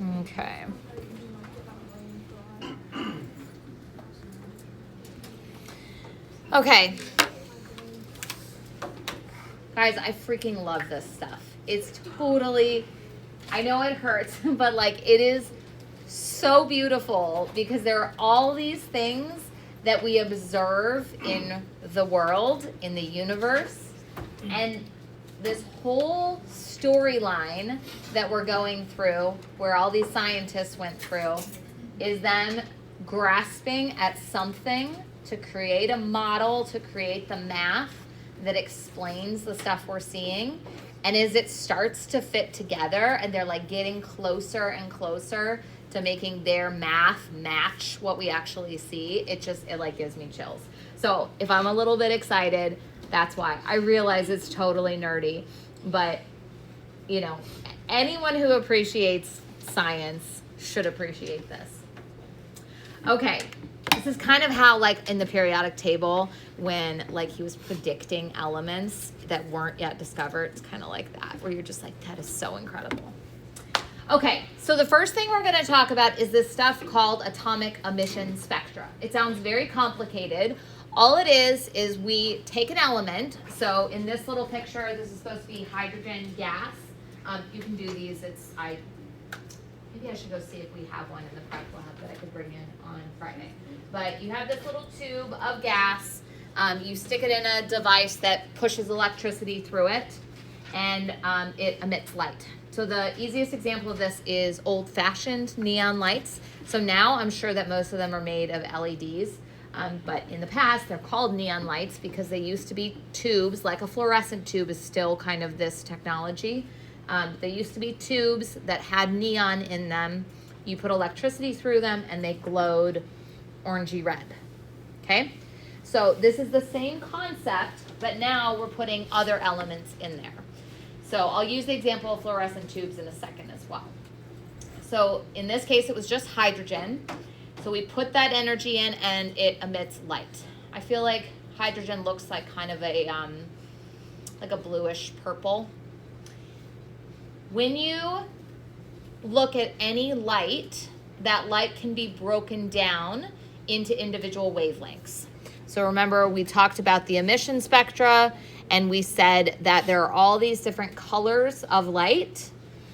Okay. Okay. Guys, I freaking love this stuff. It's totally, I know it hurts, but like it is so beautiful because there are all these things that we observe in the world, in the universe, and this whole storyline that we're going through, where all these scientists went through, is them grasping at something to create a model, to create the math that explains the stuff we're seeing. And as it starts to fit together and they're like getting closer and closer to making their math match what we actually see, it like gives me chills. So if I'm a little bit excited, that's why. I realize it's totally nerdy, but you know, anyone who appreciates science should appreciate this. Okay, this is kind of how, like, in the periodic table, when, like, he was predicting elements that weren't yet discovered, it's kind of like that, where you're just like, that is so incredible. Okay, so the first thing we're going to talk about is this stuff called atomic emission spectra. It sounds very complicated. All it is we take an element. So in this little picture, this is supposed to be hydrogen gas. You can do these. Maybe I should go see if we have one in the prep lab that I could bring in on Friday. But you have this little tube of gas. You stick it in a device that pushes electricity through it, and it emits light. So the easiest example of this is old-fashioned neon lights. So now I'm sure that most of them are made of LEDs, but in the past they're called neon lights because they used to be tubes, like a fluorescent tube is still kind of this technology. They used to be tubes that had neon in them. You put electricity through them and they glowed orangey red, okay? So this is the same concept, but now we're putting other elements in there. So I'll use the example of fluorescent tubes in a second as well. So in this case, it was just hydrogen. So we put that energy in and it emits light. I feel like hydrogen looks like kind of a, like a bluish purple. When you look at any light, that light can be broken down into individual wavelengths. So remember, we talked about the emission spectra, and we said that there are all these different colors of light.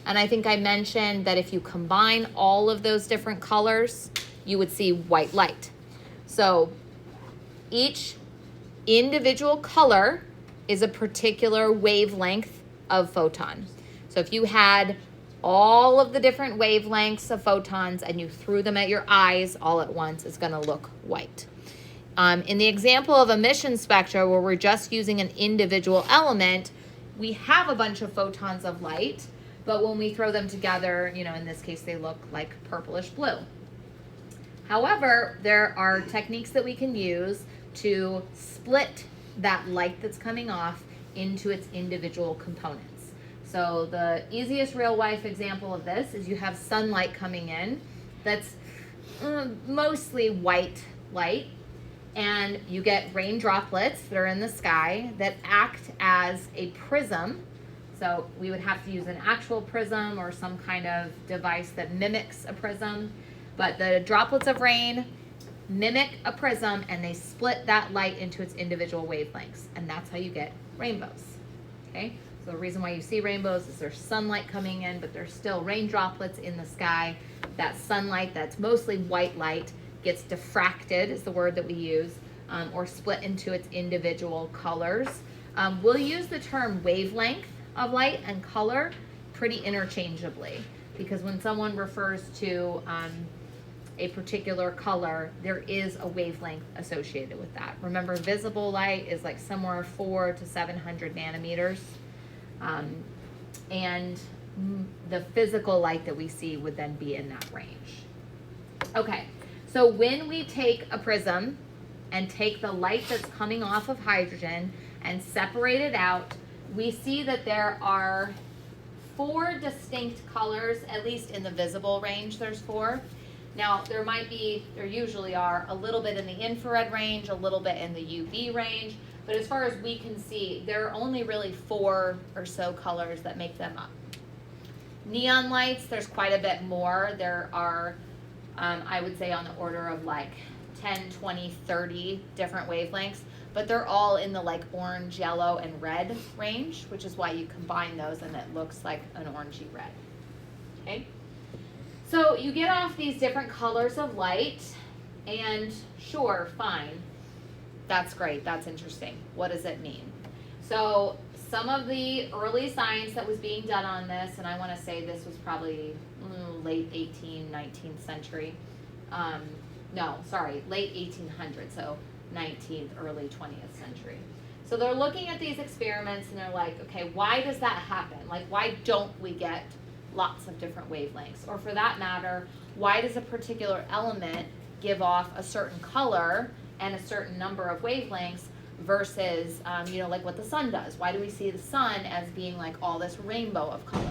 And I think I mentioned that if you combine all of those different colors, you would see white light. So each individual color is a particular wavelength of photon. So if you had all of the different wavelengths of photons and you threw them at your eyes all at once, it's going to look white. In the example of emission spectra, where we're just using an individual element, we have a bunch of photons of light, but when we throw them together, you know, in this case, they look like purplish blue. However, there are techniques that we can use to split that light that's coming off into its individual components. So the easiest real-life example of this is you have sunlight coming in that's mostly white light, and you get rain droplets that are in the sky that act as a prism. So we would have to use an actual prism or some kind of device that mimics a prism. But the droplets of rain mimic a prism and they split that light into its individual wavelengths. And that's how you get rainbows, okay? So the reason why you see rainbows is there's sunlight coming in, but there's still rain droplets in the sky. That sunlight that's mostly white light gets diffracted, is the word that we use, or split into its individual colors. We'll use the term wavelength of light and color pretty interchangeably, because when someone refers to a particular color, there is a wavelength associated with that. Remember, visible light is like somewhere 400 to 700 nanometers, and the physical light that we see would then be in that range. Okay. So when we take a prism and take the light that's coming off of hydrogen and separate it out, we see that there are 4 distinct colors, at least in the visible range there's 4. Now there usually are a little bit in the infrared range, a little bit in the UV range, but as far as we can see, there are only really 4 or so colors that make them up. Neon lights, there's quite a bit more. There are, I would say, on the order of like 10, 20, 30 different wavelengths, but they're all in the like orange, yellow, and red range, which is why you combine those and it looks like an orangey red. Okay? So you get off these different colors of light, and sure, fine. That's great. That's interesting. What does it mean? So some of the early science that was being done on this, and I want to say this was probably late 18th, 19th century. Late 1800s, so 19th, early 20th century. So they're looking at these experiments and they're like, okay, why does that happen? Like, why don't we get lots of different wavelengths? Or for that matter, why does a particular element give off a certain color and a certain number of wavelengths versus, like what the sun does? Why do we see the sun as being like all this rainbow of colors?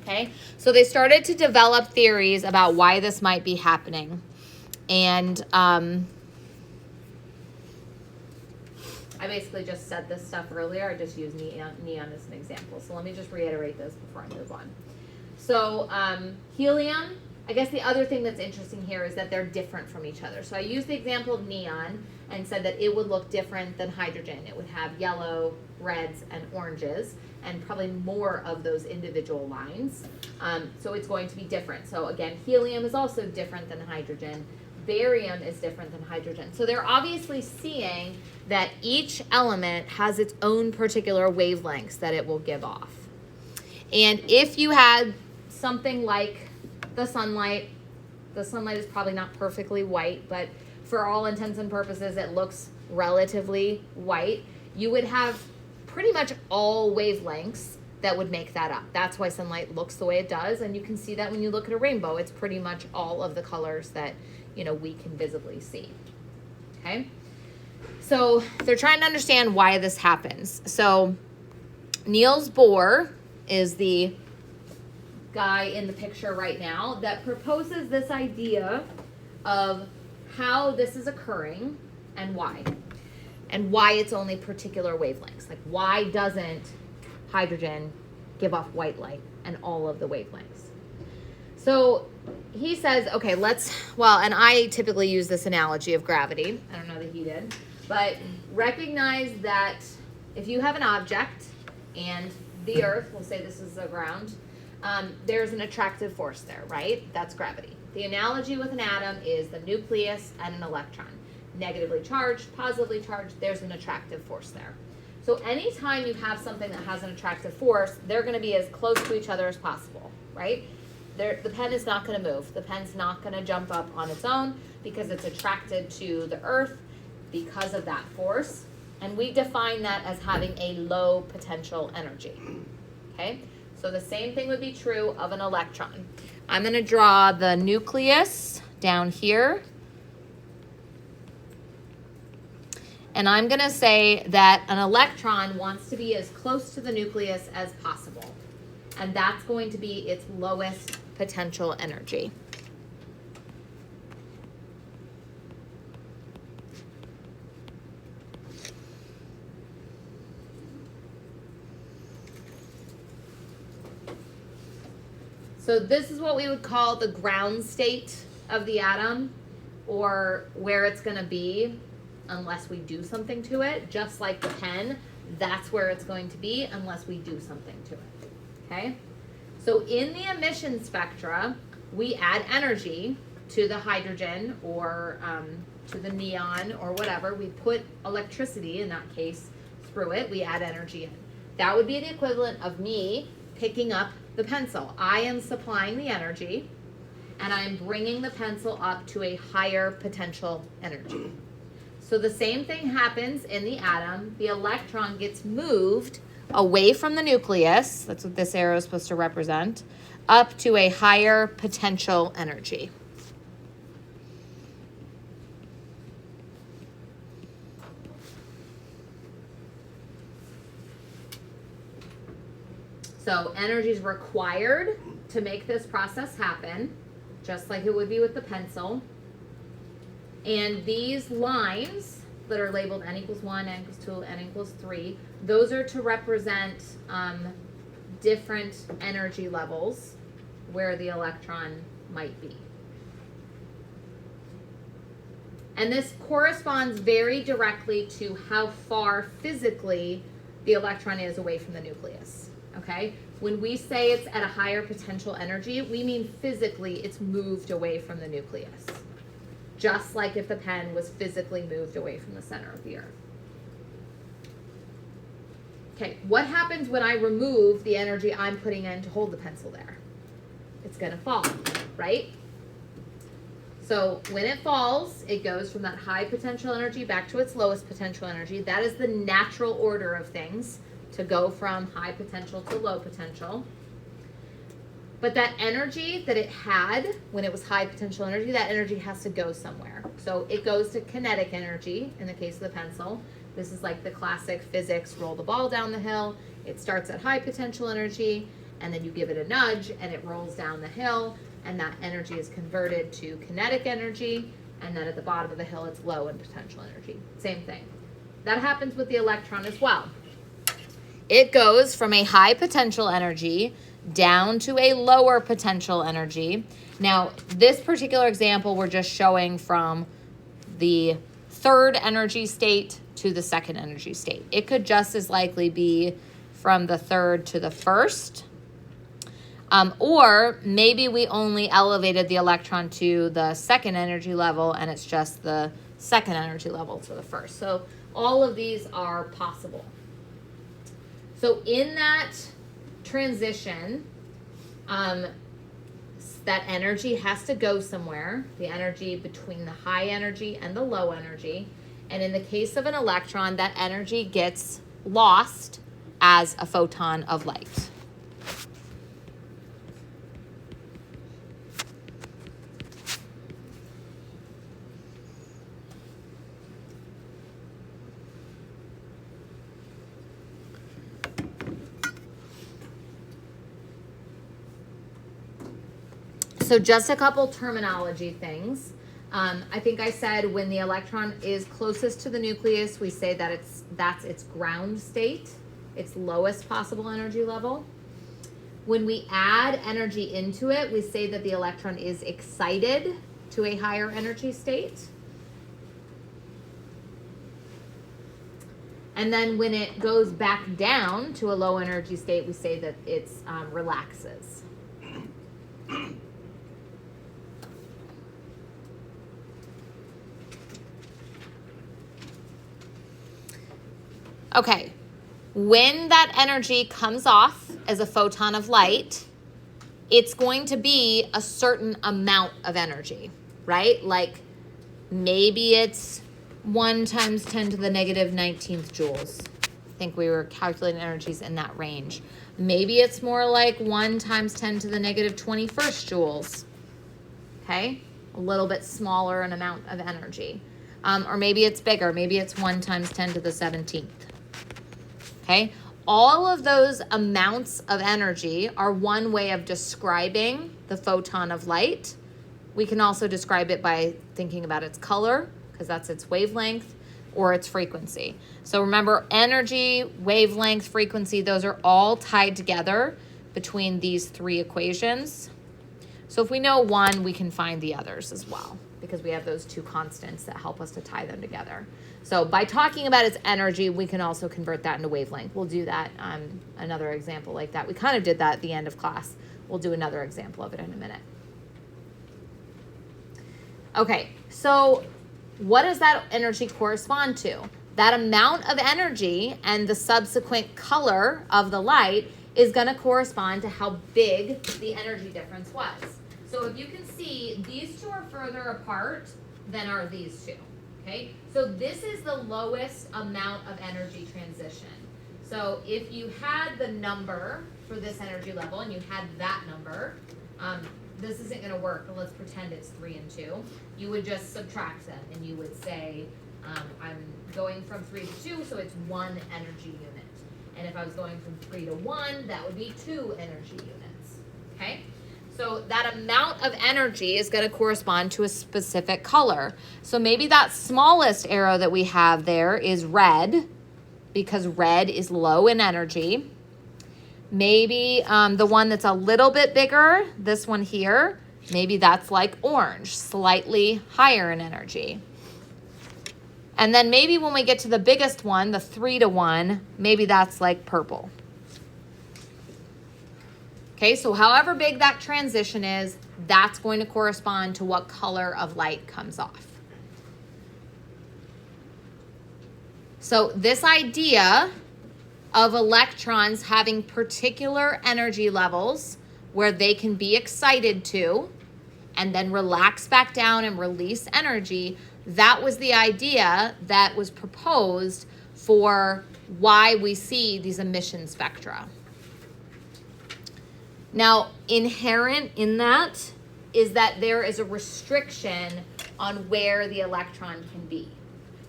Okay, so they started to develop theories about why this might be happening. And I basically just said this stuff earlier. I just used neon as an example. So let me just reiterate this before I move on. So helium, I guess the other thing that's interesting here is that they're different from each other. So I used the example of neon and said that it would look different than hydrogen. It would have yellow, reds, and oranges, and probably more of those individual lines. So it's going to be different. So again, helium is also different than hydrogen. Barium is different than hydrogen. So they're obviously seeing that each element has its own particular wavelengths that it will give off. And if you had something like the sunlight is probably not perfectly white, but for all intents and purposes, it looks relatively white. You would have pretty much all wavelengths that would make that up. That's why sunlight looks the way it does. And you can see that when you look at a rainbow, it's pretty much all of the colors that we can visibly see. Okay, so they're trying to understand why this happens. So Niels Bohr is the guy in the picture right now that proposes this idea of how this is occurring and why it's only particular wavelengths. Like, why doesn't hydrogen give off white light and all of the wavelengths? So he says, okay, and I typically use this analogy of gravity. I don't know that he did, but recognize that if you have an object and the earth, we'll say this is the ground, there's an attractive force there, right? That's gravity. The analogy with an atom is the nucleus and an electron. Negatively charged, positively charged, there's an attractive force there. So anytime you have something that has an attractive force, they're going to be as close to each other as possible, right? The pen is not going to move. The pen's not going to jump up on its own because it's attracted to the earth because of that force. And we define that as having a low potential energy. Okay? So the same thing would be true of an electron. I'm going to draw the nucleus down here. And I'm going to say that an electron wants to be as close to the nucleus as possible. And that's going to be its lowest potential energy. So this is what we would call the ground state of the atom, or where it's going to be unless we do something to it. Just like the pen, that's where it's going to be unless we do something to it. Okay? So in the emission spectra, we add energy to the hydrogen or to the neon or whatever. We put electricity, in that case, through it. We add energy in. That would be the equivalent of me picking up the pencil. I am supplying the energy, and I'm bringing the pencil up to a higher potential energy. So the same thing happens in the atom. The electron gets moved away from the nucleus, that's what this arrow is supposed to represent, up to a higher potential energy. So energy is required to make this process happen, just like it would be with the pencil. And these lines that are labeled n equals 1, n equals 2, n equals 3, those are to represent different energy levels where the electron might be. And this corresponds very directly to how far physically the electron is away from the nucleus, okay? When we say it's at a higher potential energy, we mean physically it's moved away from the nucleus, just like if the pen was physically moved away from the center of the earth. Okay, what happens when I remove the energy I'm putting in to hold the pencil there? It's gonna fall, right? So when it falls, it goes from that high potential energy back to its lowest potential energy. That is the natural order of things, to go from high potential to low potential. But that energy that it had when it was high potential energy, that energy has to go somewhere. So it goes to kinetic energy in the case of the pencil. This is like the classic physics, roll the ball down the hill. It starts at high potential energy, and then you give it a nudge, and it rolls down the hill, and that energy is converted to kinetic energy, and then at the bottom of the hill, it's low in potential energy. Same thing. That happens with the electron as well. It goes from a high potential energy down to a lower potential energy. Now, this particular example we're just showing from the third energy state to the second energy state. It could just as likely be from the third to the first. Or maybe we only elevated the electron to the second energy level and it's just the second energy level to the first. So all of these are possible. So in that transition, that energy has to go somewhere, the energy between the high energy and the low energy. And in the case of an electron, that energy gets lost as a photon of light. So just a couple terminology things. I think I said when the electron is closest to the nucleus, we say that that's its ground state, its lowest possible energy level. When we add energy into it, we say that the electron is excited to a higher energy state. And then when it goes back down to a low energy state, we say that it relaxes. Okay, when that energy comes off as a photon of light, it's going to be a certain amount of energy, right? Like maybe it's 1 times 10 to the negative 19th joules. I think we were calculating energies in that range. Maybe it's more like 1 times 10 to the negative 21st joules, okay? A little bit smaller an amount of energy. Or maybe it's bigger. Maybe it's 1 times 10 to the 17th. Okay, all of those amounts of energy are one way of describing the photon of light. We can also describe it by thinking about its color, because that's its wavelength, or its frequency. So remember, energy, wavelength, frequency, those are all tied together between these 3 equations. So if we know one, we can find the others as well, because we have those 2 constants that help us to tie them together. So by talking about its energy, we can also convert that into wavelength. We'll do that, another example like that. We kind of did that at the end of class. We'll do another example of it in a minute. Okay, so what does that energy correspond to? That amount of energy and the subsequent color of the light is going to correspond to how big the energy difference was. So if you can see, these 2 are further apart than are these 2. Okay, so this is the lowest amount of energy transition. So if you had the number for this energy level and you had that number, this isn't going to work, but let's pretend it's 3 and 2. You would just subtract them and you would say, I'm going from 3 to 2, so it's 1 energy unit. And if I was going from 3 to 1, that would be 2 energy units. Okay? So that amount of energy is going to correspond to a specific color. So maybe that smallest arrow that we have there is red, because red is low in energy. Maybe the one that's a little bit bigger, this one here, maybe that's like orange, slightly higher in energy. And then maybe when we get to the biggest one, the 3 to 1, maybe that's like purple. Okay, so however big that transition is, that's going to correspond to what color of light comes off. So this idea of electrons having particular energy levels where they can be excited to and then relax back down and release energy, that was the idea that was proposed for why we see these emission spectra. Now, inherent in that is that there is a restriction on where the electron can be.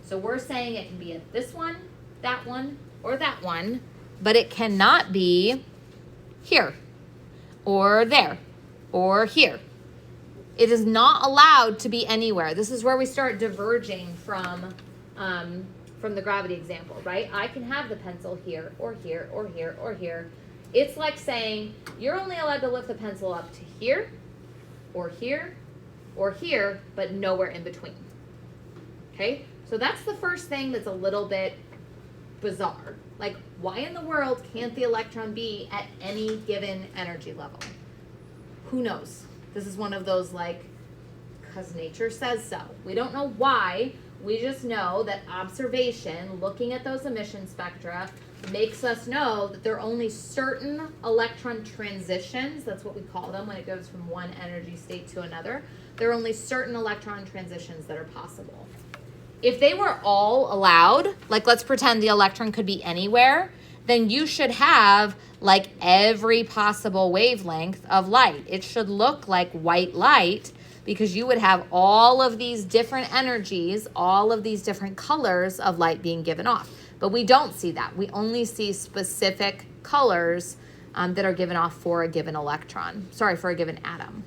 So we're saying it can be at this one, or that one, but it cannot be here, or there, or here. It is not allowed to be anywhere. This is where we start diverging from the gravity example, right? I can have the pencil here, or here, or here, or here. It's like saying you're only allowed to lift the pencil up to here, or here, or here, but nowhere in between. Okay? So that's the first thing that's a little bit bizarre. Like, why in the world can't the electron be at any given energy level? Who knows? This is one of those, like, because nature says so. We don't know why. We just know that observation, looking at those emission spectra, makes us know that there are only certain electron transitions, that's what we call them when it goes from one energy state to another. There are only certain electron transitions that are possible. If they were all allowed, like let's pretend the electron could be anywhere, then you should have like every possible wavelength of light. It should look like white light because you would have all of these different energies, all of these different colors of light being given off. But we don't see that. We only see specific colors that are given off for a given for a given atom.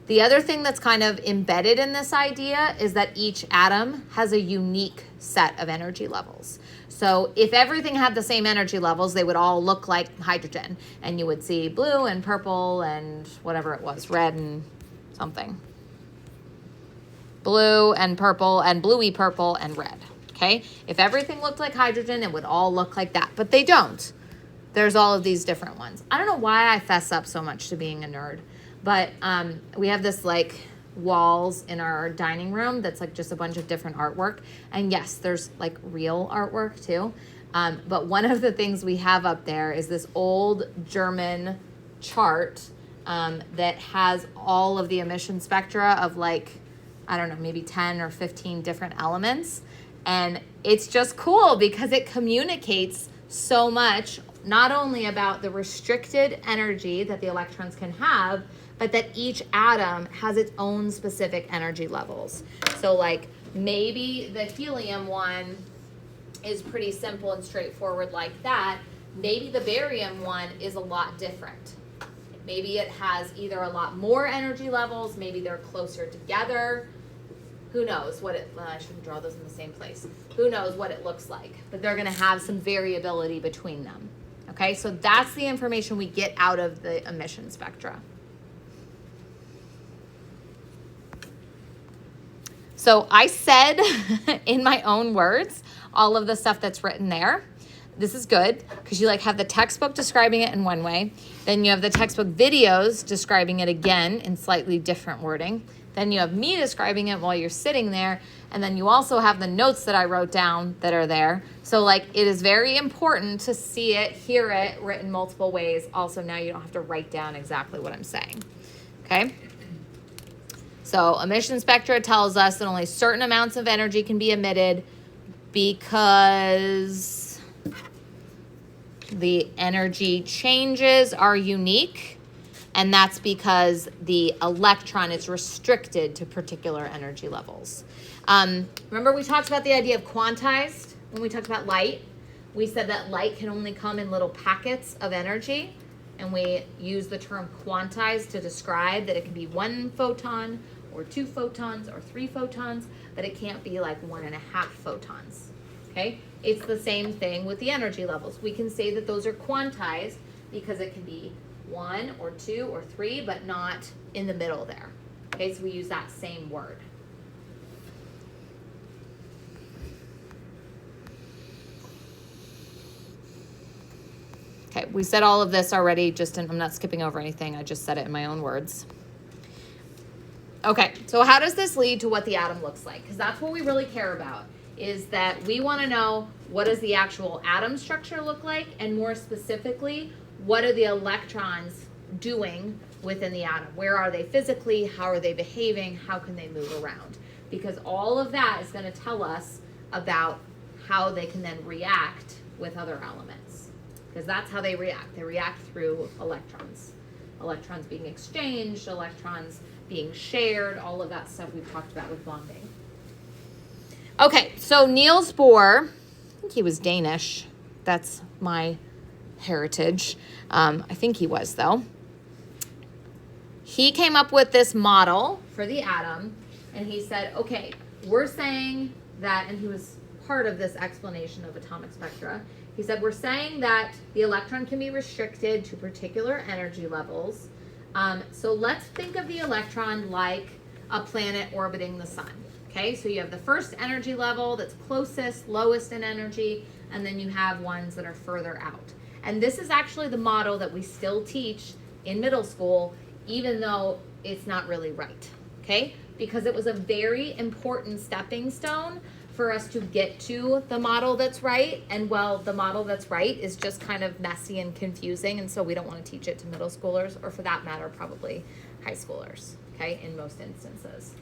The other thing that's kind of embedded in this idea is that each atom has a unique set of energy levels. So if everything had the same energy levels, they would all look like hydrogen. And you would see blue and purple and whatever it was, red and something. Blue and purple and bluey purple and red. Okay? If everything looked like hydrogen, it would all look like that. But they don't. There's all of these different ones. I don't know why I fess up so much to being a nerd. But we have this like walls in our dining room that's like just a bunch of different artwork. And yes, there's like real artwork too. But one of the things we have up there is this old German chart that has all of the emission spectra of like, I don't know, maybe 10 or 15 different elements. And it's just cool because it communicates so much, not only about the restricted energy that the electrons can have, but that each atom has its own specific energy levels. So like maybe the helium one is pretty simple and straightforward like that. Maybe the barium one is a lot different. Maybe it has either a lot more energy levels, maybe they're closer together. Who knows what I shouldn't draw those in the same place. Who knows what it looks like, but they're gonna have some variability between them. Okay, so that's the information we get out of the emission spectra. So I said in my own words, all of the stuff that's written there. This is good because you like have the textbook describing it in one way. Then you have the textbook videos describing it again in slightly different wording. Then you have me describing it while you're sitting there. And then you also have the notes that I wrote down that are there. So like it is very important to see it, hear it, written multiple ways. Also now you don't have to write down exactly what I'm saying. Okay? So emission spectra tells us that only certain amounts of energy can be emitted because the energy changes are unique, and that's because the electron is restricted to particular energy levels. Remember we talked about the idea of quantized when we talked about light? We said that light can only come in little packets of energy, and we use the term quantized to describe that it can be 1 photon, or 2 photons, or 3 photons, but it can't be like 1.5 photons, okay? okay? It's the same thing with the energy levels. We can say that those are quantized because it can be 1 or 2 or 3, but not in the middle there. Okay, so we use that same word. Okay, we said all of this already, I'm not skipping over anything, I just said it in my own words. Okay, so how does this lead to what the atom looks like? Because that's what we really care about, is that we want to know what does the actual atom structure look like, and more specifically, what are the electrons doing within the atom? Where are they physically? How are they behaving? How can they move around? Because all of that is going to tell us about how they can then react with other elements. Because that's how they react. They react through electrons. Electrons being exchanged, electrons being shared, all of that stuff we've talked about with bonding. Okay, so Niels Bohr, I think he was Danish. That's my heritage. I think he was, though. He came up with this model for the atom, and he said, okay, we're saying that, and he was part of this explanation of atomic spectra. He said, we're saying that the electron can be restricted to particular energy levels. So let's think of the electron like a planet orbiting the sun. Okay, so you have the first energy level that's closest, lowest in energy, and then you have ones that are further out. And this is actually the model that we still teach in middle school, even though it's not really right, okay? Because it was a very important stepping stone for us to get to the model that's right. And well, the model that's right is just kind of messy and confusing, and so we don't want to teach it to middle schoolers, or for that matter, probably high schoolers, okay, in most instances.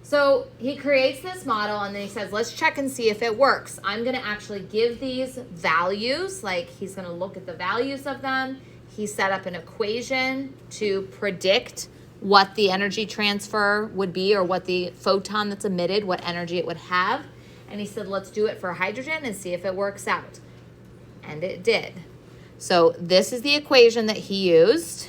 So he creates this model, and then he says, let's check and see if it works. I'm going to actually give these values, like he's going to look at the values of them. He set up an equation to predict what the energy transfer would be, or what the photon that's emitted, what energy it would have. And he said, let's do it for hydrogen and see if it works out. And it did. So this is the equation that he used.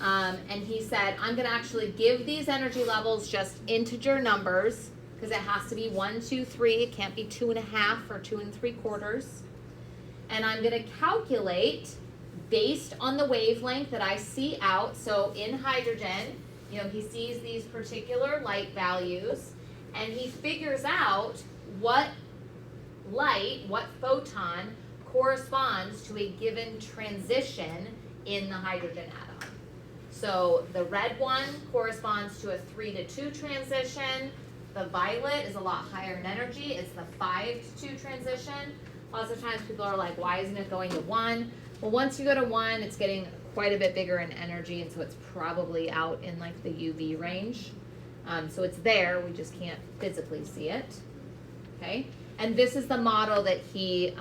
And he said, I'm going to actually give these energy levels just integer numbers, because it has to be 1, 2, 3. It can't be 2.5 or 2 3/4. And I'm going to calculate based on the wavelength that I see out. So in hydrogen, he sees these particular light values, and he figures out what light, what photon corresponds to a given transition in the hydrogen atom. So the red one corresponds to a 3 to 2 transition. The violet is a lot higher in energy. It's the 5 to 2 transition. Lots of times people are like, why isn't it going to 1? Well, once you go to 1, it's getting quite a bit bigger in energy, and so it's probably out in like the UV range. So it's there, we just can't physically see it. Okay, and this is the model that he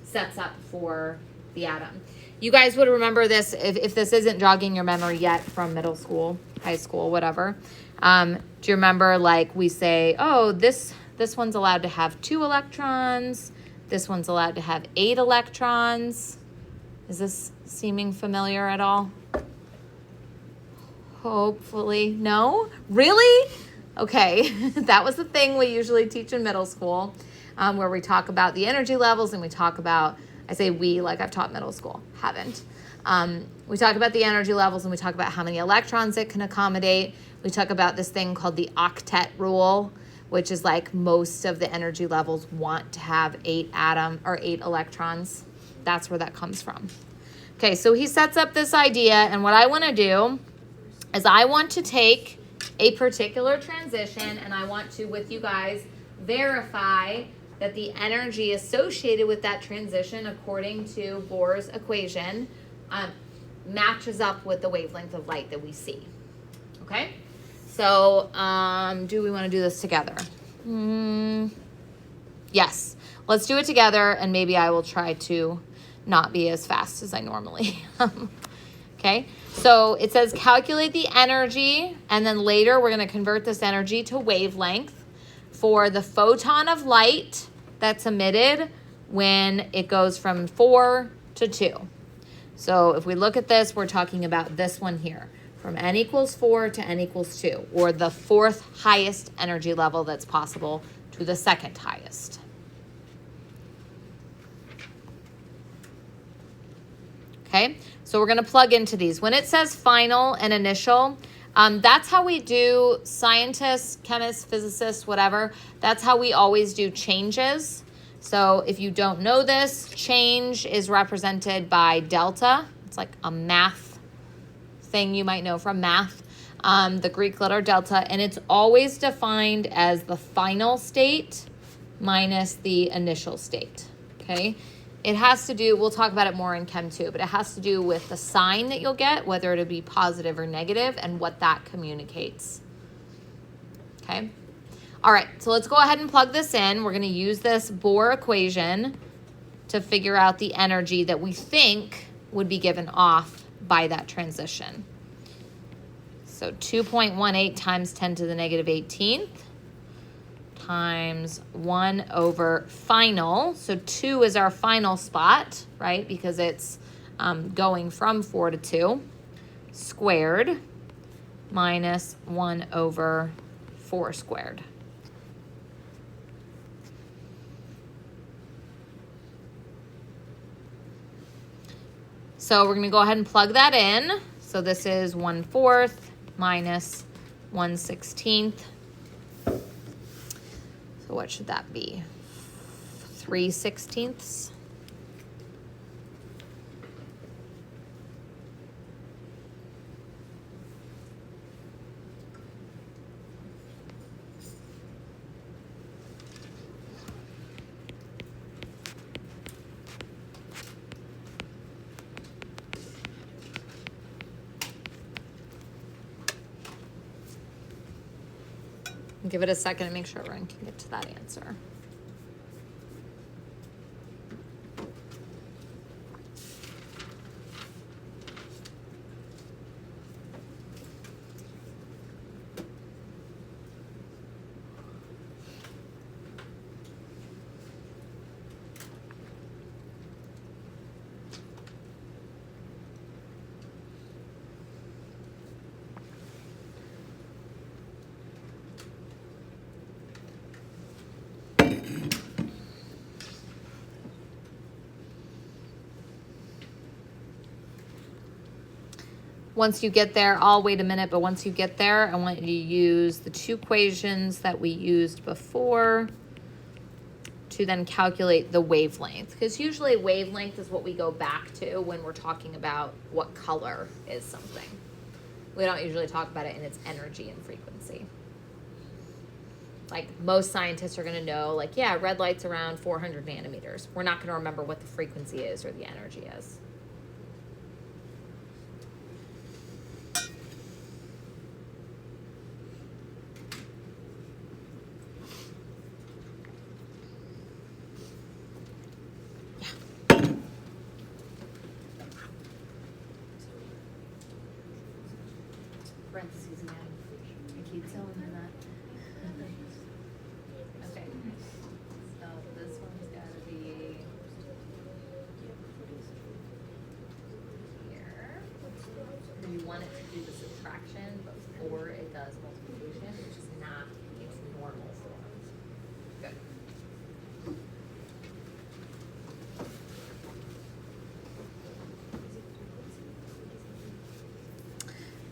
sets up for the atom. You guys would remember this if this isn't jogging your memory yet from middle school, high school, whatever. Do you remember, like, we say, oh, this one's allowed to have 2 electrons. This one's allowed to have 8 electrons. Is this seeming familiar at all? Hopefully. No? Really? Okay. That was the thing we usually teach in middle school, where we talk about the energy levels, and we talk about, I say we like I've taught middle school. Haven't. We talk about the energy levels, and we talk about how many electrons it can accommodate. We talk about this thing called the octet rule, which is like most of the energy levels want to have 8 electrons. That's where that comes from. Okay, so he sets up this idea, and what I want to do is I want to take a particular transition, and I want to, with you guys, verify that the energy associated with that transition, according to Bohr's equation, matches up with the wavelength of light that we see. Okay? So, do we want to do this together? Yes. Let's do it together, and maybe I will try to not be as fast as I normally am. Okay? So, it says calculate the energy, and then later we're going to convert this energy to wavelength for the photon of light that's emitted when it goes from 4 to 2. So if we look at this, we're talking about this one here, from n equals 4 to n equals 2, or the 4th highest energy level that's possible to the second highest. Okay, so we're going to plug into these. When it says final and initial, that's how we do, scientists, chemists, physicists, whatever. That's how we always do changes. So if you don't know this, change is represented by delta. It's like a math thing you might know from math, the Greek letter delta. And it's always defined as the final state minus the initial state, okay? It has to do, we'll talk about it more in Chem 2, but it has to do with the sign that you'll get, whether it'll be positive or negative, and what that communicates. Okay? All right, so let's go ahead and plug this in. We're going to use this Bohr equation to figure out the energy that we think would be given off by that transition. So 2.18 times 10 to the negative 18th. Times 1 over final. So 2 is our final spot, right? Because it's going from 4 to 2. Squared minus 1 over 4 squared. So we're going to go ahead and plug that in. So this is 1/4 minus 1/16. So what should that be? 3/16. Give it a second and make sure everyone can get to that answer. Once you get there, I'll wait a minute, but once you get there, I want you to use the two equations that we used before to then calculate the wavelength. Because usually wavelength is what we go back to when we're talking about what color is something. We don't usually talk about it in its energy and frequency. Like most scientists are going to know, like, yeah, red light's around 400 nanometers. We're not going to remember what the frequency is or the energy is. Parentheses again. I keep telling you that. Okay. So this one's got to be here. You want it to do the subtraction, but before it does multiplication, which is not its normal form. Good.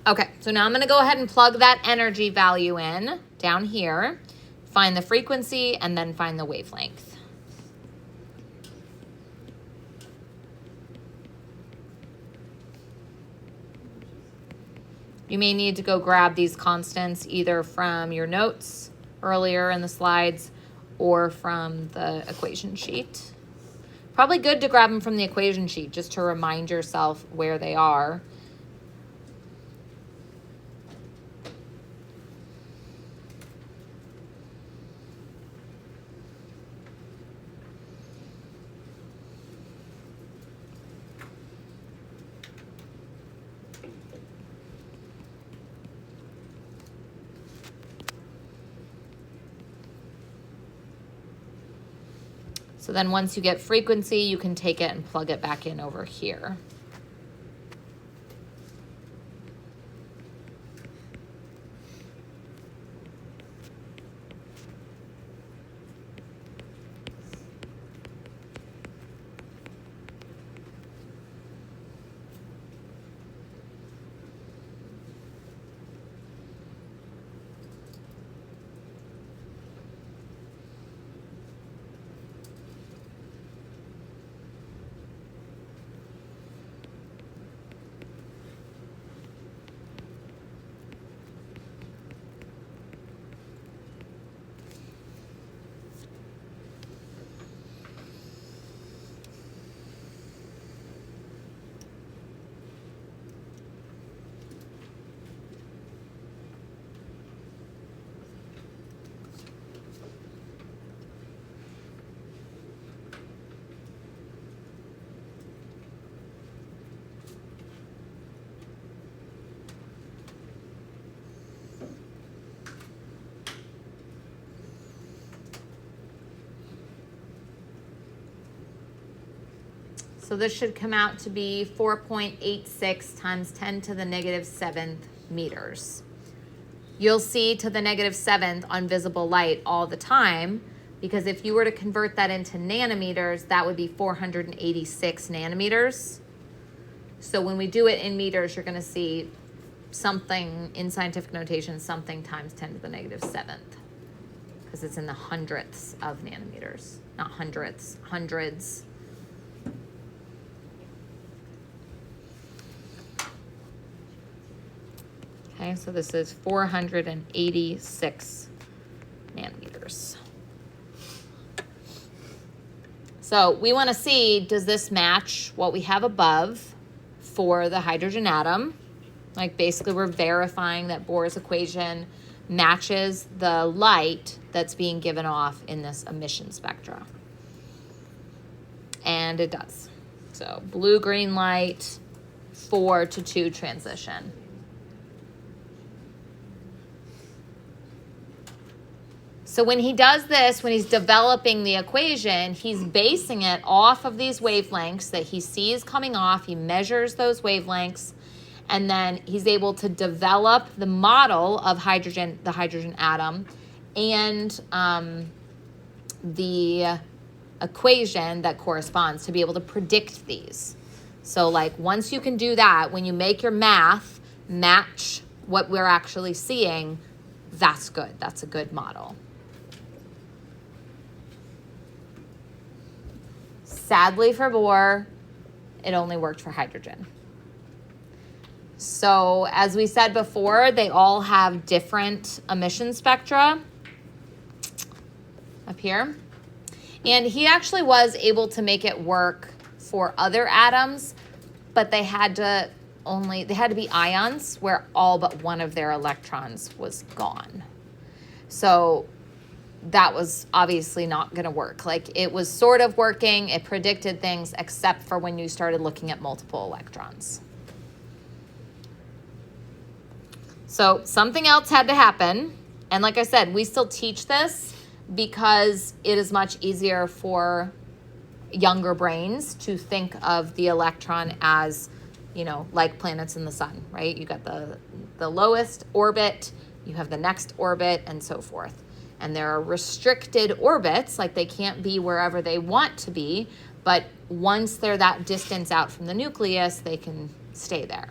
Okay, so now I'm going to go ahead and plug that energy value in down here, find the frequency, and then find the wavelength. You may need to go grab these constants either from your notes earlier in the slides or from the equation sheet. Probably good to grab them from the equation sheet just to remind yourself where they are. So then once you get frequency, you can take it and plug it back in over here. So this should come out to be 4.86 times 10 to the negative 7th meters. You'll see to the negative 7th on visible light all the time, because if you were to convert that into nanometers, that would be 486 nanometers. So when we do it in meters, you're going to see something in scientific notation, something times 10 to the negative 7th, because it's in the hundredths of nanometers, not hundredths, hundreds. Okay, so this is 486 nanometers. So we want to see, does this match what we have above for the hydrogen atom? Like basically we're verifying that Bohr's equation matches the light that's being given off in this emission spectra. And it does. So blue-green light, 4 to 2 transition. So when he does this, when he's developing the equation, he's basing it off of these wavelengths that he sees coming off. He measures those wavelengths, and then he's able to develop the model of hydrogen, the hydrogen atom, and the equation that corresponds to be able to predict these. So like once you can do that, when you make your math match what we're actually seeing, that's good. That's a good model. Sadly for Bohr, it only worked for hydrogen. So as we said before, they all have different emission spectra up here. And he actually was able to make it work for other atoms, but they had to be ions where all but one of their electrons was gone. So that was obviously not going to work. Like it was sort of working, it predicted things, except for when you started looking at multiple electrons. So something else had to happen. And like I said, we still teach this because it is much easier for younger brains to think of the electron as, you know, like planets in the sun, right? You got the lowest orbit, you have the next orbit, and so forth. And there are restricted orbits, like they can't be wherever they want to be, but once they're that distance out from the nucleus, they can stay there.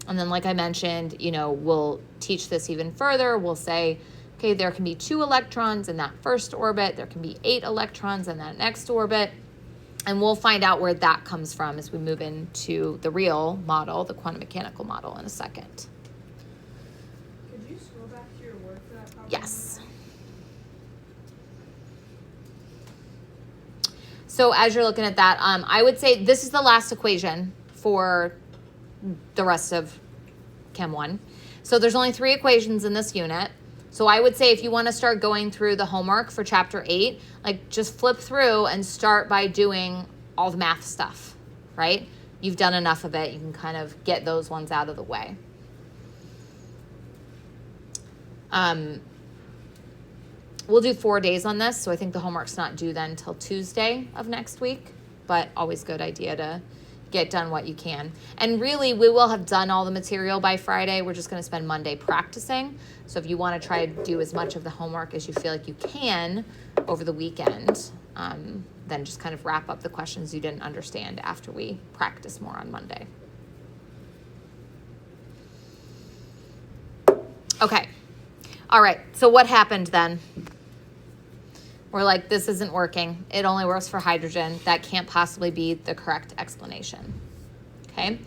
And then like I mentioned, you know, we'll teach this even further. We'll say, okay, there can be 2 electrons in that first orbit. There can be 8 electrons in that next orbit. And we'll find out where that comes from as we move into the real model, the quantum mechanical model, in a second. Could you scroll back to your work for that problem? Yes. So as you're looking at that, I would say this is the last equation for the rest of Chem 1. So there's only 3 equations in this unit. So I would say if you want to start going through the homework for chapter 8, like just flip through and start by doing all the math stuff, right? You've done enough of it. You can kind of get those ones out of the way. We'll do 4 days on this, so I think the homework's not due then until Tuesday of next week, but always good idea to get done what you can. And really, we will have done all the material by Friday. We're just going to spend Monday practicing. So if you want to try to do as much of the homework as you feel like you can over the weekend, then just kind of wrap up the questions you didn't understand after we practice more on Monday. Okay. All right. So what happened then? We're like, this isn't working. It only works for hydrogen. That can't possibly be the correct explanation. Okay.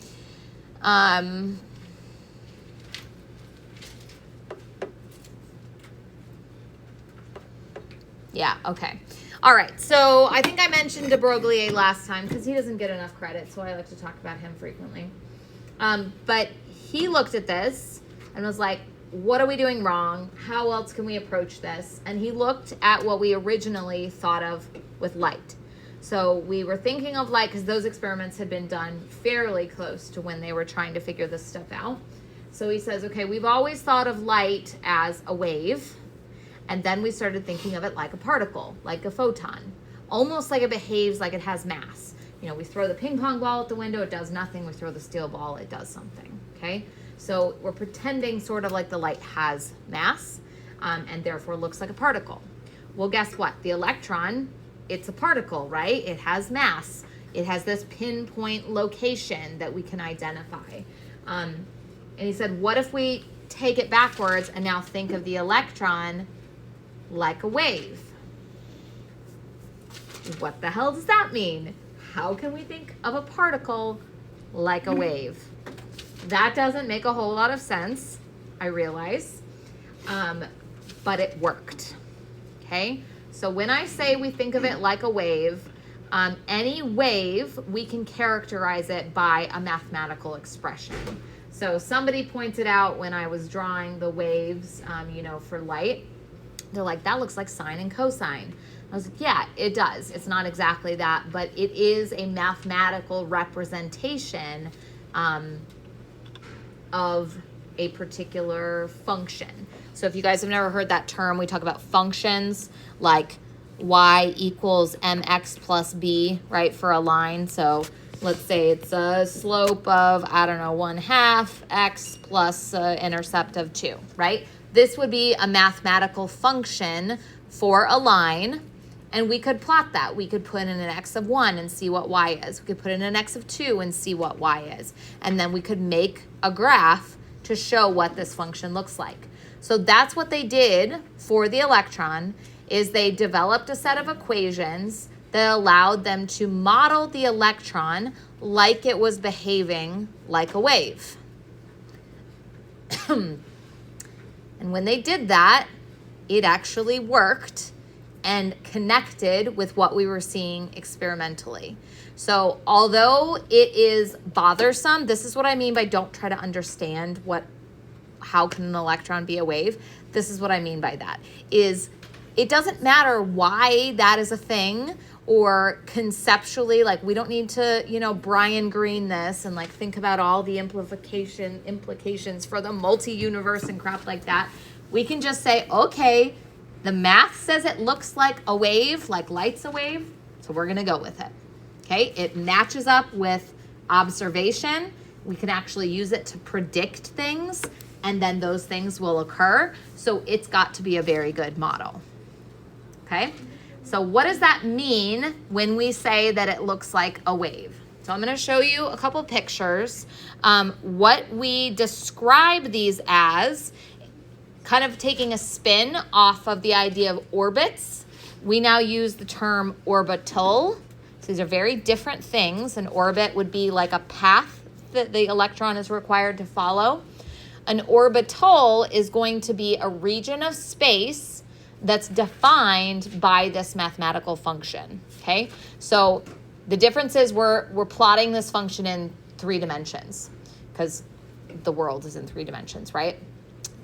Yeah, okay. All right, so I think I mentioned de Broglie last time because he doesn't get enough credit, so I like to talk about him frequently. But he looked at this and was like, what are we doing wrong? How else can we approach this? And he looked at what we originally thought of with light. So we were thinking of light because those experiments had been done fairly close to when they were trying to figure this stuff out. So he says, okay, we've always thought of light as a wave. And then we started thinking of it like a particle, like a photon. almost like it behaves like it has mass. You know, we throw the ping pong ball at the window, it does nothing. We throw the steel ball, it does something, okay? So we're pretending sort of like the light has mass, and therefore looks like a particle. Well, guess what? The electron, it's a particle, right? It has mass. It has this pinpoint location that we can identify. And he said, what if we take it backwards and now think of the electron like a wave? What the hell does that mean? How can we think of a particle like a wave? That doesn't make a whole lot of sense, I realize, but it worked, okay? So when I say we think of it like a wave, any wave, we can characterize it by a mathematical expression. So somebody pointed out when I was drawing the waves, you know, for light, they're like, that looks like sine and cosine. I was like, yeah, it does. It's not exactly that, but it is a mathematical representation of a particular function. So if you guys have never heard that term, we talk about functions like y equals mx plus b, right, for a line. So let's say it's a slope of, I don't know, 1/2 x plus intercept of 2, right? This would be a mathematical function for a line, and we could plot that. We could put in an x of 1 and see what y is. We could put in an x of 2 and see what y is. And then we could make a graph to show what this function looks like. So that's what they did for the electron, is they developed a set of equations that allowed them to model the electron like it was behaving like a wave. And when they did that, it actually worked and connected with what we were seeing experimentally. So although it is bothersome, this is what I mean by don't try to understand how can an electron be a wave. This is what I mean by that, is it doesn't matter why that is a thing, or conceptually, like we don't need to, you know, Brian Greene this and like think about all the implications for the multi-universe and crap like that. We can just say, okay, the math says it looks like a wave, like light's a wave, so we're gonna go with it. Okay, it matches up with observation. We can actually use it to predict things, and then those things will occur. So it's got to be a very good model. Okay, so what does that mean when we say that it looks like a wave? So I'm going to show you a couple pictures. What we describe these as, kind of taking a spin off of the idea of orbits, we now use the term orbital. So these are very different things. An orbit would be like a path that the electron is required to follow. An orbital is going to be a region of space that's defined by this mathematical function, okay? So the difference is we're plotting this function in 3 dimensions, because the world is in 3 dimensions, right?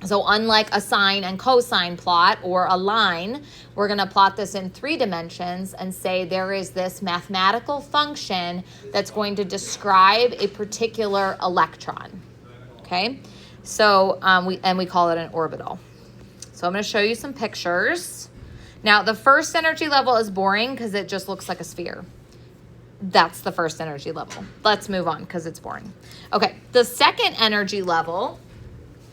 So unlike a sine and cosine plot or a line, we're going to plot this in 3 dimensions and say there is this mathematical function that's going to describe a particular electron, okay? So we call it an orbital. So I'm going to show you some pictures. Now, the first energy level is boring because it just looks like a sphere. That's the first energy level. Let's move on because it's boring. Okay, the second energy level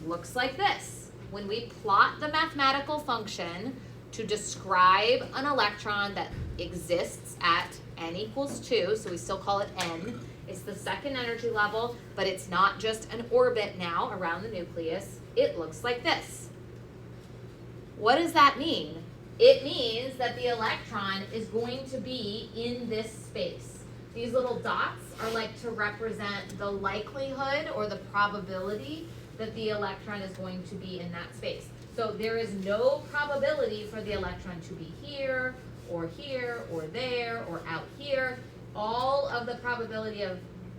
looks like this. When we plot the mathematical function to describe an electron that exists at n equals 2, so we still call it n, it's the second energy level, but it's not just an orbit now around the nucleus. It looks like this. What does that mean? It means that the electron is going to be in this space. These little dots are like to represent the likelihood or the probability that the electron is going to be in that space. So there is no probability for the electron to be here or there or out here. All of the probability of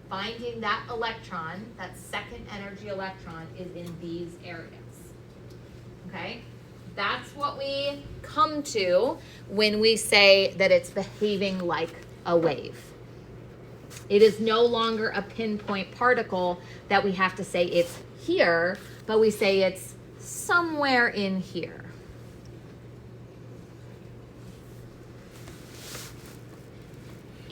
finding that electron, that second energy electron, is in these areas. Okay? That's what we come to when we say that it's behaving like a wave. It is no longer a pinpoint particle that we have to say it's here, but we say it's somewhere in here.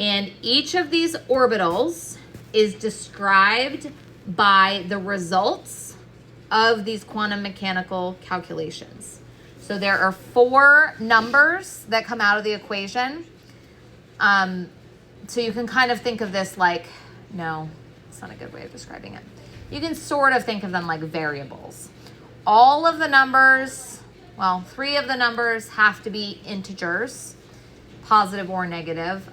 And each of these orbitals is described by the results of these quantum mechanical calculations. So there are 4 numbers that come out of the equation. So you can kind of think of this like, no, it's not a good way of describing it. You can sort of think of them like variables. All of the numbers, well, 3 of the numbers have to be integers, positive or negative,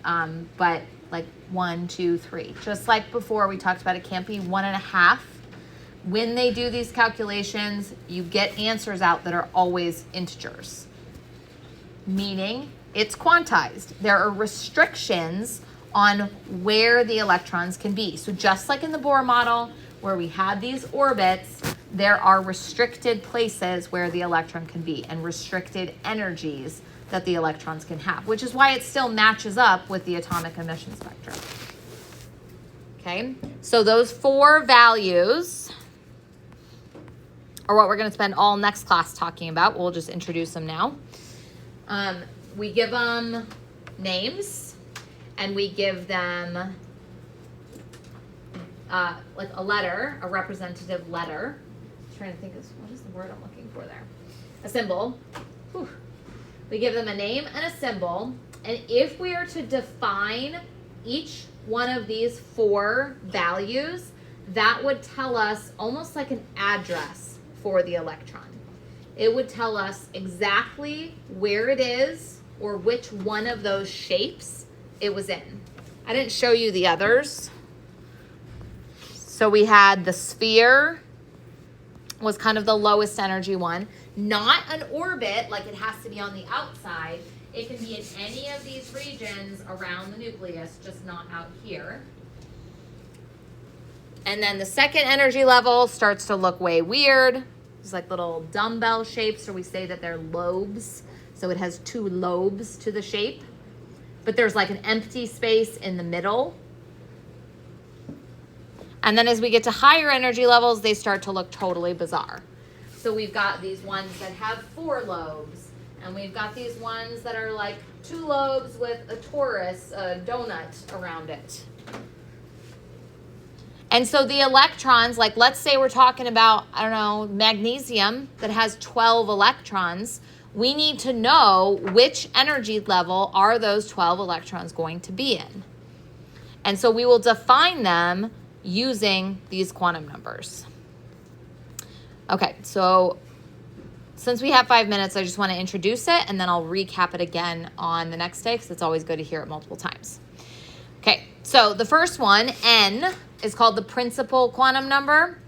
but like 1, 2, 3. Just like before we talked about, it can't be 1.5. When they do these calculations, you get answers out that are always integers, meaning it's quantized. There are restrictions on where the electrons can be. So just like in the Bohr model, where we had these orbits, there are restricted places where the electron can be and restricted energies that the electrons can have, which is why it still matches up with the atomic emission spectrum. Okay, so those 4 values are what we're going to spend all next class talking about. We'll just introduce them now. We give them names, and we give them like a letter, a representative letter. I'm trying to think of, what is the word I'm looking for there? A symbol. Whew. We give them a name and a symbol, and if we are to define each one of these 4 values, that would tell us almost like an address for the electron. It would tell us exactly where it is or which one of those shapes it was in. I didn't show you the others. So we had the sphere was kind of the lowest energy one. Not an orbit, like it has to be on the outside. It can be in any of these regions around the nucleus, just not out here. And then the second energy level starts to look way weird. It's like little dumbbell shapes, or we say that they're lobes. So it has 2 lobes to the shape. But there's like an empty space in the middle. And then as we get to higher energy levels, they start to look totally bizarre. So we've got these ones that have 4 lobes. And we've got these ones that are like 2 lobes with a torus, a donut around it. And so the electrons, like let's say we're talking about, I don't know, magnesium that has 12 electrons. We need to know which energy level are those 12 electrons going to be in. And so we will define them using these quantum numbers. Okay, so since we have 5 minutes, I just want to introduce it, and then I'll recap it again on the next day because it's always good to hear it multiple times. Okay, so the first one, N, is called the principal quantum number,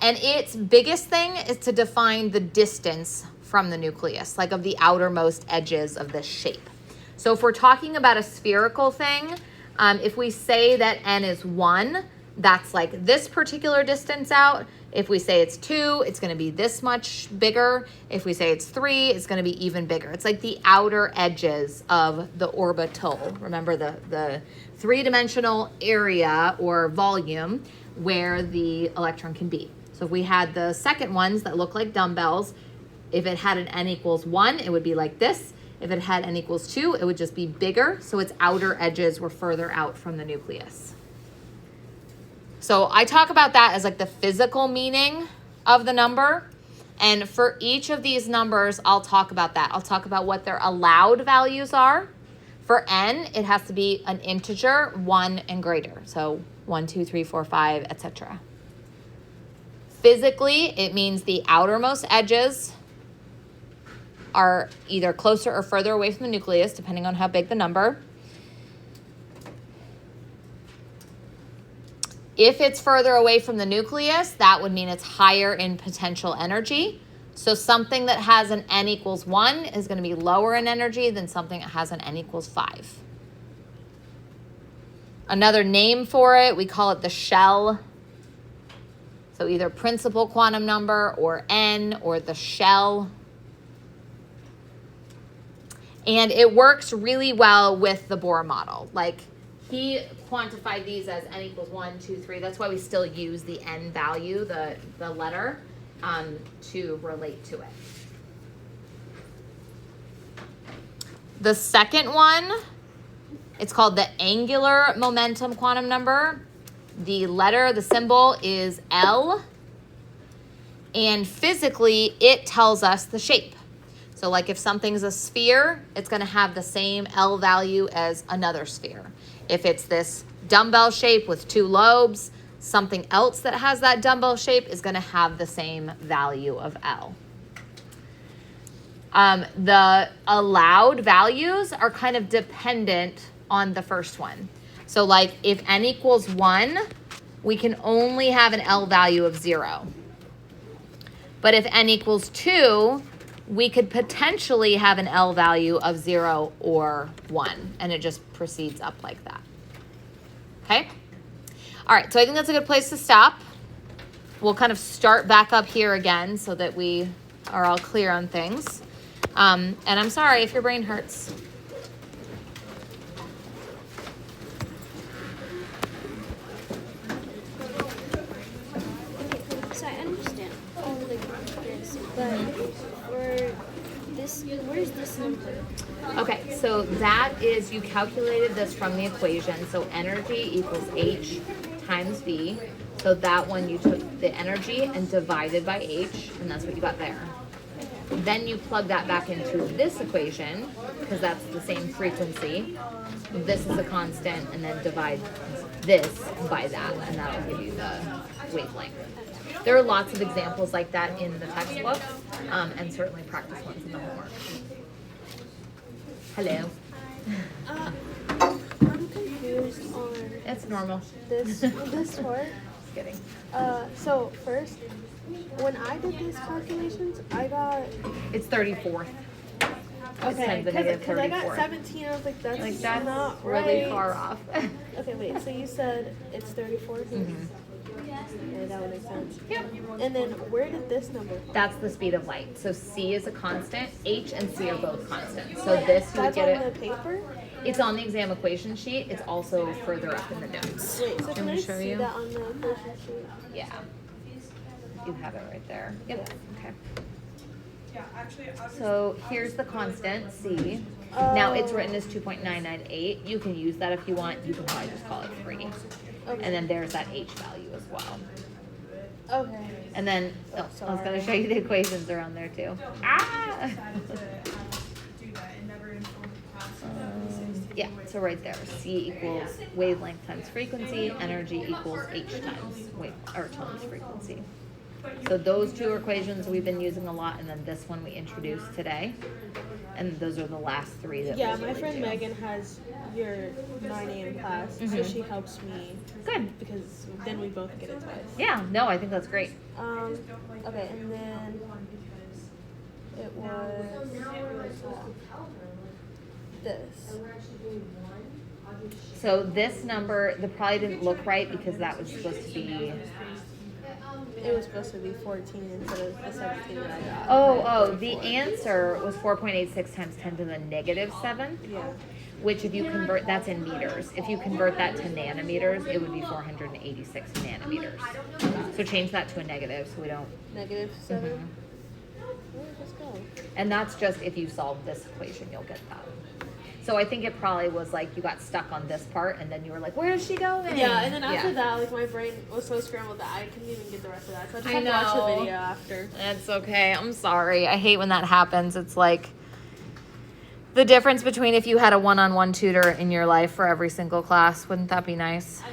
and its biggest thing is to define the distance from the nucleus, like of the outermost edges of this shape. So if we're talking about a spherical thing, if we say that N is 1, that's like this particular distance out. If we say it's 2, it's going to be this much bigger. If we say it's 3, it's going to be even bigger. It's like the outer edges of the orbital. Remember the 3-dimensional area or volume where the electron can be. So if we had the second ones that look like dumbbells, if it had an N equals 1, it would be like this. If it had N equals 2, it would just be bigger. So its outer edges were further out from the nucleus. So I talk about that as like the physical meaning of the number. And for each of these numbers, I'll talk about that. I'll talk about what their allowed values are. For N, it has to be an integer, 1 and greater. So 1, 2, 3, 4, 5, etc. Physically, it means the outermost edges are either closer or further away from the nucleus, depending on how big the number. If it's further away from the nucleus, that would mean it's higher in potential energy. So something that has an N equals 1 is going to be lower in energy than something that has an N equals 5. Another name for it, we call it the shell. So either principal quantum number or N or the shell. And it works really well with the Bohr model. Like he quantified these as N equals 1, 2, 3. That's why we still use the N value, the letter, to relate to it. The second one It's called the angular momentum quantum number. The letter, the symbol is L. And physically, it tells us the shape. So like if something's a sphere, it's going to have the same L value as another sphere. If it's this dumbbell shape with 2 lobes, something else that has that dumbbell shape is going to have the same value of L. The allowed values are kind of dependent on the first one. So like if n equals 1, we can only have an L value of 0. But if n equals 2, we could potentially have an L value of 0 or 1, and it just proceeds up like that. Okay? All right, so I think that's a good place to stop. We'll kind of start back up here again so that we are all clear on things. And I'm sorry if your brain hurts. So I understand all the this, but for this, where's this number? Okay, so that is, you calculated this from the equation. So energy equals H times V. So that one you took the energy and divided by H, and that's what you got there. Then you plug that back into this equation, because that's the same frequency. This is a constant, and then divide this by that, and that'll give you the wavelength. There are lots of examples like that in the textbook, and certainly practice ones in the homework. Hello. I'm confused on It's normal. this part. Just kidding. So first, when I did these calculations, I got It's 34th. okay negative because I got 34. 17. I was like, that's, Like that's not really right. far off. Okay, wait. So you said it's 34. Mhm. Yeah, that would make sense. Yep. And then where did this number come? That's the speed of light. So C is a constant. H and C are both constants. So this you would That's get on it. the paper. It's on the exam equation sheet. It's also further up in the notes. Wait, so Can can we I show see you? that on the question sheet? Yeah. You have it right there. Yep. Okay. Yeah, actually, I was. So here's the constant C. Now it's written as 2.998. You can use that if you want. You can probably just call it 3. Okay. And then there's that H value as well. Okay. And then I was going to show you the equations around there too. Ah! Decided to do that and never informed the class of that physics to Yeah, begin with. so right there, C equals wavelength times frequency, energy equals H times times frequency. So those two equations we've been using a lot, and then this one we introduced today. And those are the last 3 that Yeah, we my really friend do. Megan has your 9 a.m. class, so Mhm. she helps me Good. because then we both get it twice. Yeah, no, I think that's great. Okay, and then it was this. So this number, the probably didn't look right because that was supposed to be. It was supposed to be 14 instead of the 17 that I got. Oh, the answer was 4.86 times 10 to the negative 7. Yeah. Which if you convert, that's in meters. If you convert that to nanometers, it would be 486 nanometers. So change that to a negative so we don't. Negative 7. Mhm. Where did this go? And that's just if you solve this equation, you'll get that. So I think it probably was like you got stuck on this part and then you were like, where is she going? Yeah, and then after Yeah. that, like my brain was so scrambled that I couldn't even get the rest of that. So I just I had to watch know. the video after. It's okay. I'm sorry. I hate when that happens. It's like the difference between if you had a one-on-one tutor in your life for every single class. Wouldn't that be nice? I